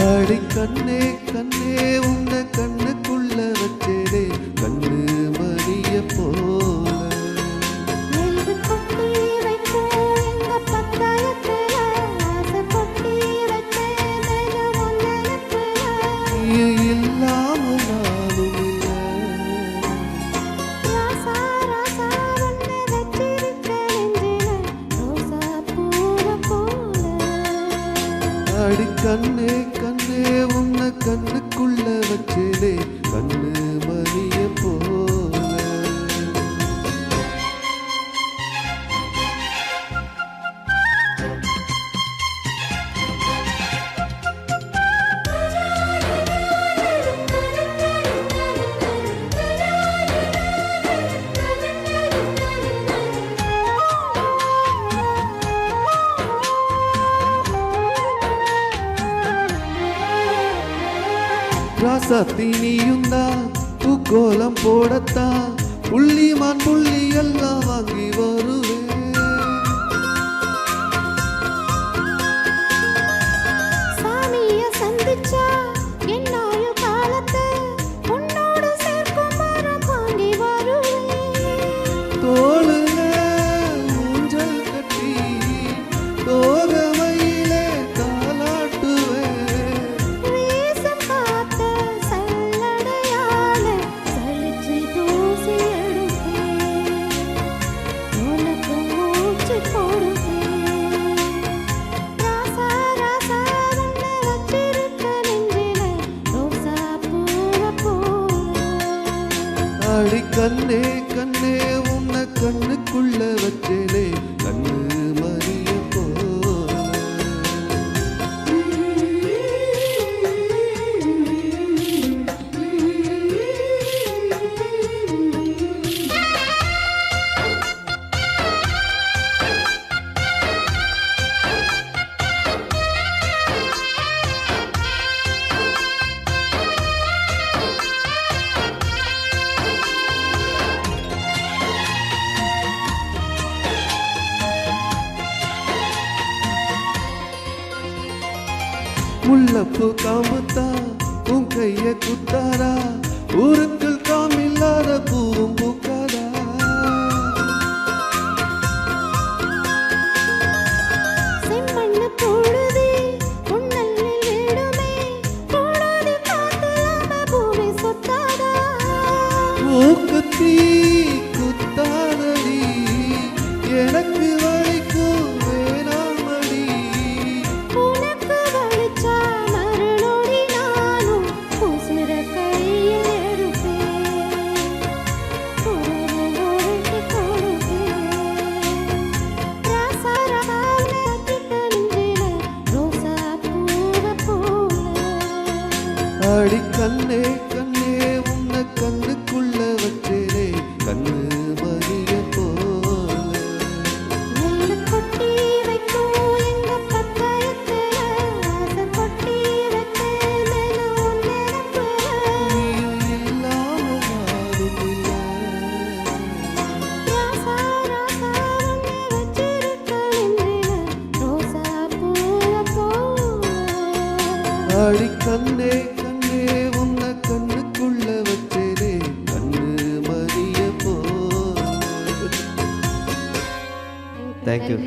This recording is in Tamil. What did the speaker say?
அடி கண்ணே கண்ணே உன்னை கண்ணுக்குள்ள வச்சேனே கண்ணு மணிய போல இல்லாம நானும் அடி கண்ணே கண்ணே உன்னை கண்ணுக்குள்ள வச்சேனே கண்ணு மணிய போல ராசாத்தி நீயுந்தான் பூக்கோலம் போடத்தான் புள்ளிமான் புள்ளி எல்லாம் வாங்கி வருவேன் சாமிய சந்திச்சா என்னாய காலத்தை உன்னோடு சேர்க்கும் மரம் வாங்கி வருவேன் தோளுல ஊஞ்சல் கட்டி தோகமையிலே தாலாட்டுவேன் அடி கண்ணே கண்ணே உன்னை கண்ணுக்குள்ள வச்சேனே கண்ணு மணிய போல முள்ளப்பூ காம்புத்தான் உன் கைய குத்தாரா ஊருக்குள் காமில்லாத பூவும் பூக்காரா செம்மண்ணு போடுதே உன்னல்லில் வேடுமே போடாதே காத்தலாம பூமி சொத்தாதா மூக்குத்தி குத்தாதடி எனக்கு வலிக்கும் வேணாமடி உனக்கு வலிச்சா மறுநொடி நானும் உசுர கையில் எடுப்பேன் உறவு ஒழுக்கி கொடுப்பேன் ராசா ராசாவுல கிட்ட நெஞ்சில ரோசா பூவ போல அடி கண்ணே கண்ணே உன்னை கண்ணுக்குள்ள வச்சேனே கண்ணு மணிய போல நெல்லு கொட்டி வைக்கும் எங்க பக்கத்துல ஆசை கொட்டி வைப்பேன் தினம் நினைப்புல இல்லாம நானும் இல்லை ராசா ராசா உன்னை வச்சிருக்க நெஞ்சில ரோசா பூவ போல அடி கண்ணே கண்ணே உன்னை கண்ணுக்குள்ள வச்சேனே கண்ணு மணிய போல. தேங்க்யூ.